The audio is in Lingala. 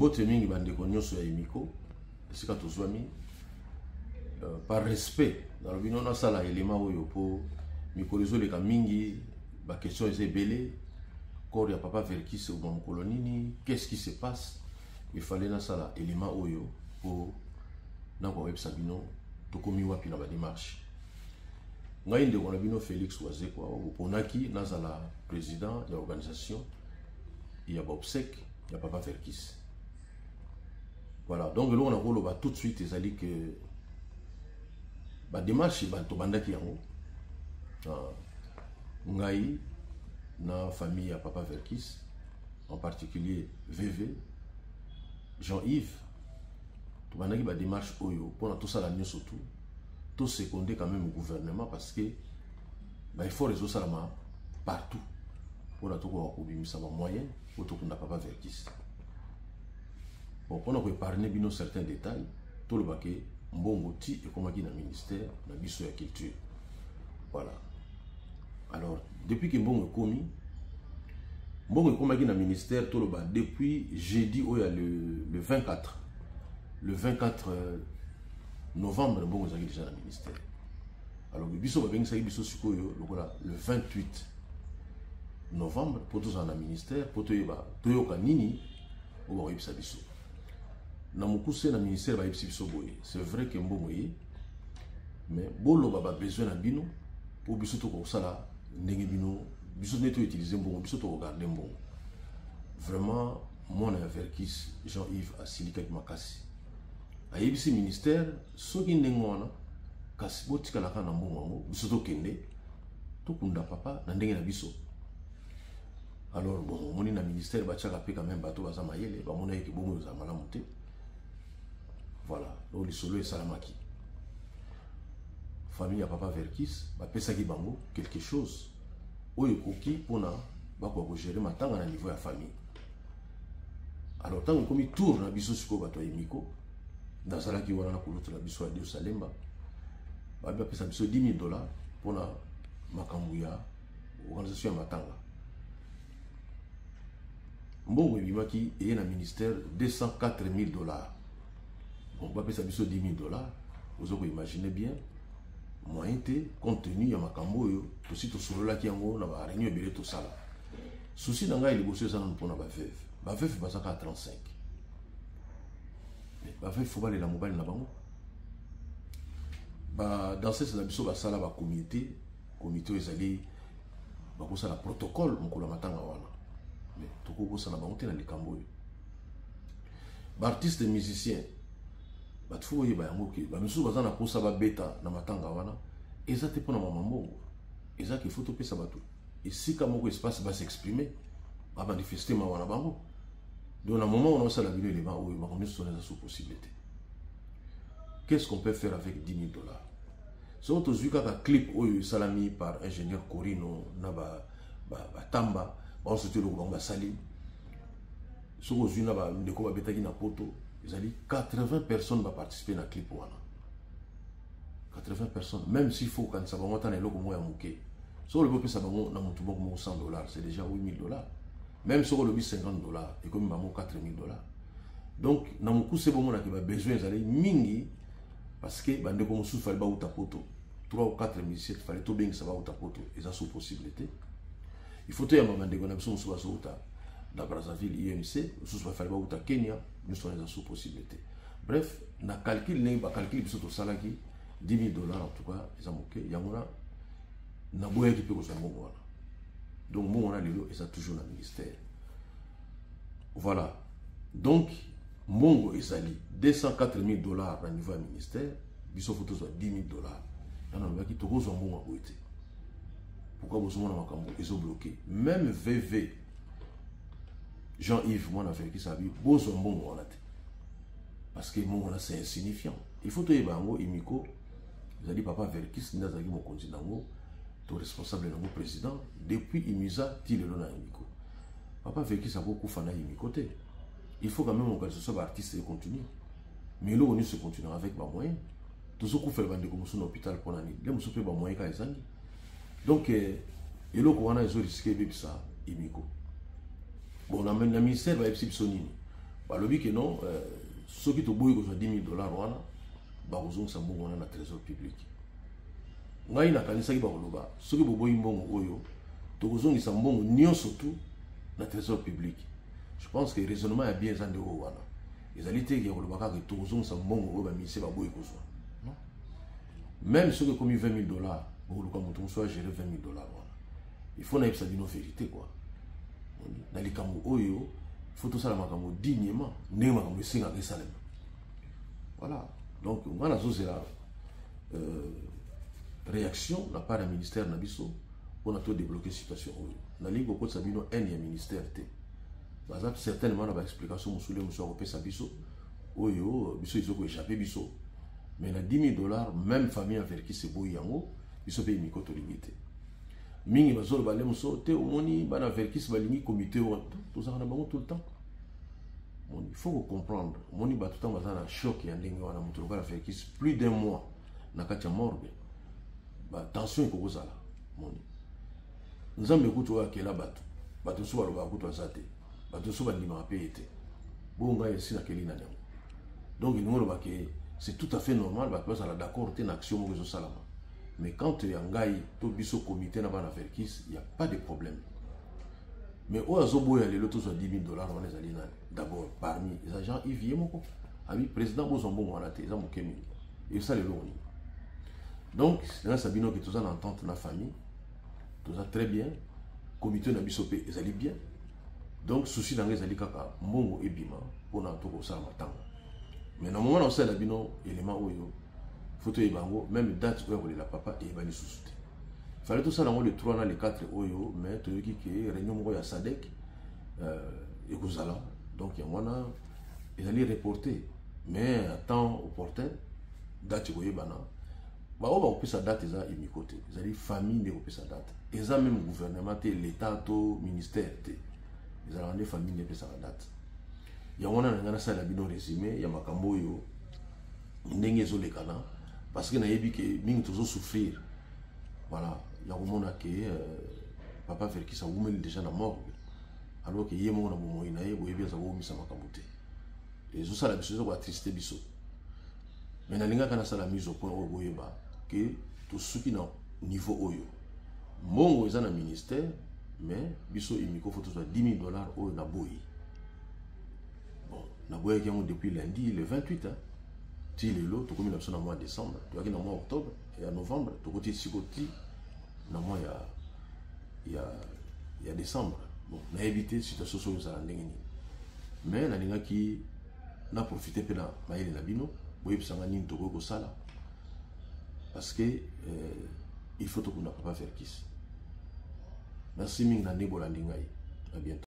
mbote mingi bandeko nyonso ya Imiko esika tozwami par respect dans le bino na sala élément oyo po mikolo ezoleka mingi ba question eza ebele corps ya papa Verkis ou mon colonini, qu'est-ce qui se passe? Il fallait na sala élément oyo po na ko web sabino to komi wapi na ba démarche ngai ndeko na bino Félix Wazekwa oponaki na sala président de l'organisation il y a Bobsek il y a papa Verkis. Voilà, donc là on a rôle tout de suite ils allaient que ba démarche ba to bandaki yango ngai na famille à papa Verkis, en particulier VV Jean-Yves to bandaki ba démarche oyo pour tout ça la nuit surtout tout seconder quand même au gouvernement parce que bah, il faut résoudre ça partout pour tout ça moyen pour tout papa Verkis. Bon, on a épargné bien certains détails tout le baquet mbongo ti et comme qui dans ministère na biso ya culture. Voilà. Alors depuis que mbongo commis mbongo comme qui dans ministère tout le bas depuis jeudi où il y a le 24 novembre mbongo zaki déjà dans ministère. Alors biso ba bengi sa biso sikoyo le 28 novembre pour tous en la ministère pour to yeba to yoka nini o ba yebisa biso. Na mukuse na ministère ba yebisa biso boye. C'est vrai que mbongo yi mais bolo ba besoin na bino pour biso to ko sala ndenge bino biso neto utiliser mbongo biso to regarder mbongo. Vraiment mon Verkis Jean-Yves Asilika Makasi. A yebisi ministère soki ndenge wana kasi botika la kana mbongo biso to kende to kunda papa na ndenge na biso. Alors bon moni na ministère ba tchaka pe quand même bato baza mayele ba mona yeke bongo za malamu te. Voilà, donc le solo est salamaki. Famille à papa Verkis, bah pesa ki bango quelque chose. Oyo koki pona ba ko gérer matanga na niveau ya famille. Alors tant comme il tourne na biso siko bato Imiko dans sala ki wana na kulutu na biso ya Salemba. Ba pesa biso $10,000 pona makambu ya organisation ya matanga. Mbongo ebimaki eye na ministère $204,000. On va payer ça $10,000. Vous pouvez imaginer bien. Moyen compte tenu à makambo yo aussi to solo la ki yango na ba réunion belé to sala. Souci nanga il bosse ça na pona ba veuve. Ba veuve ba saka 35. Mais ba veuve faut pas la mobile na bango. Ba dans ce la biso ba sala ba comité ezali ba ko sala protocole on ko la matanga wana. Mais to ko sala ba onte na likambo yo. Ba artiste musicien batfo yeba yango ke ba misu bazana posa ba beta na matanga wana ezate pona mama mbongo ezake photo pesa bato et si comme ko espace va s'exprimer ba manifester ma wana bango donc à un moment on a ça la vidéo les bango ba on est sur les possibilités. Qu'est-ce qu'on peut faire avec $10,000? Sont aux yuka ka clip oyo salami par ingénieur Corino na ba tamba ba se telo ba sali so aux yuna ba ndeko ba beta ki na poto. Ils ont dit 80 personnes vont participer dans le clip. 80 personnes. Même s'il faut quand ça va monter dans le logo, si le peuple ça va monter dans $100, c'est déjà $8,000. Même si on le $50, et comme il va monter $4,000. Donc, dans mon coup, c'est bon, on a besoin d'aller mingi parce que bande comme sous fallait pas ou tapoto 3 ou 4 musiciens fallait tout bien que ça va ou tapoto et ça sous possibilité. Il faut dire maman de qu'on a besoin sous dans Brazzaville IMC, sous fallait pas ou ta Kenya. Nous sommes dans sous possibilité. Bref, na calcul n'est pas calcul sur tout ça là qui $10,000 en tout cas, ils ont moqué. Il y a mon na boya qui peut qu'on soit bon. Donc moi on a les lots et ça toujours dans le ministère. Voilà. Donc Mongo et Sali $204,000 au niveau du ministère, biso photo soit $10,000. On a qui te rose en bon à côté. Pourquoi vous avez makambo ils ont bloqué. Même VV Jean-Yves, moi, on a fait qui s'habille, beau bon, on a parce que moi, c'est insignifiant. Il faut que vous Imiko, vous avez dit papa Verkis, nous avons mon continent, tout responsable de notre président, depuis Imisa, il est là Imiko. Papa Verkis a beaucoup fait Imiko. Il faut quand même que ce soit artiste et continue. Mais là, on se continue avec les moyens. Tout ce qu'on fait, c'est comme un hôpital pour l'année. Là, on se fait des moyens. Donc, il faut qu'on a risqué de ça, Imiko. Bon, on a le ministère va être sonné. balobi que non ceux qui te boy ko 10 000 $, wana ba kozongisa mbongo wana na trésor public. Ngai na kanisa ki ba koloba ceux qui boy mbongo oyo to kozongisa mbongo nyonso tout na trésor public. Je pense que le raisonnement est bien zande o wana. Ezali te ki koloba ka to kozongisa mbongo oyo ba ministère ba boy kozwa. Non. Même ceux qui ont commis 20 000 $, pour le soit gérer 20 000 $. Il faut naïf sa bino vérité quoi. Dans les camo oyo, il faut tout ça la makamo dignement, ne makamo singa ke salem. Voilà. Donc on a c'est la réaction de la part du ministère Nabiso pour tout débloquer la situation oyo. Na lingo ko sabino en ya ministère té. Par exemple certainement na ba explication musulé muso ko pesa biso oyo biso izoko échapper biso. Mais na 10 000 $, même famille avec qui se boy yango, biso pe mikoto limité. Mingi bazolo balé muso te omoni bana avec qui se balingi comité tout ça na bango tout le temps. Il faut comprendre, moni ba tout temps bazana choc ya ndenge wana mutu ba avec qui plus d'un mois na katia morgue. Ba tension ko kozala. Moni. Nzambe kutu wa kela batu. Batu so ba kutu azate. Batu so ba lima pe été. Bonga yesi na kelina nyango. Donc il nous que c'est tout à fait normal, parce qu'on est d'accord, c'est une action que je mais quand tu es en gaï, tu es au comité, il n'y a pas de problème. Mais au Azobo, il y a l'autre soit 10 000 $, d'abord, parmi les agents, ils viennent, le président, ils ont bon, ils ont et ça, les lois. Donc, dans Sabino, qui est en entente dans la famille, tout ça très bien, le comité n'a bisopé, ils allaient bien. Donc, souci dans les alikaka, mongo et bima, pour n'en tout ça, matin. Mais dans le moment où on sait l'élément où photo ebango, même date où la papa et bani sous. Il fallait tout ça dans le 3 ans, les 4 oyo, mais tu veux que réunion à Sadek et Gouzala. Donc il y a un ils allaient reporter, mais à temps opportun, date où bana. Bah on va sa date ils a mis côté. Ils allaient famille de sa date. Ils ont même gouvernement, l'État, le ministère, ils allaient les familles de sa date. Il y a un ça la bino résumé, il y a makambo yo ndenge zo lekana parce que na yebi que mingi tozo souffrir. Voilà, il y a un que papa faire qui ça women déjà na mort. Alors que yemo na bomo ina ye boyebi za wo misa makambo te. Et zo ça la biso ko triste biso. Mais na linga kana ça la mise au point au boyeba que tout ce qui na niveau oyo. Mongo eza na ministère mais biso imiko faut soit 10 000 $ au na boyi. Nous avons depuis lundi, le 28, tu es là, tu as dans le mois de décembre, tu as dans le mois d'octobre et en novembre, tu as dit dans le mois il y a décembre. Bon, on a évité la situation sur le salon. Mais on a qui n'a profité de la maille de la bino, parce que il faut que nous ne pas faire kiss. Merci, Ming Nandé Bolandingaï. À bientôt.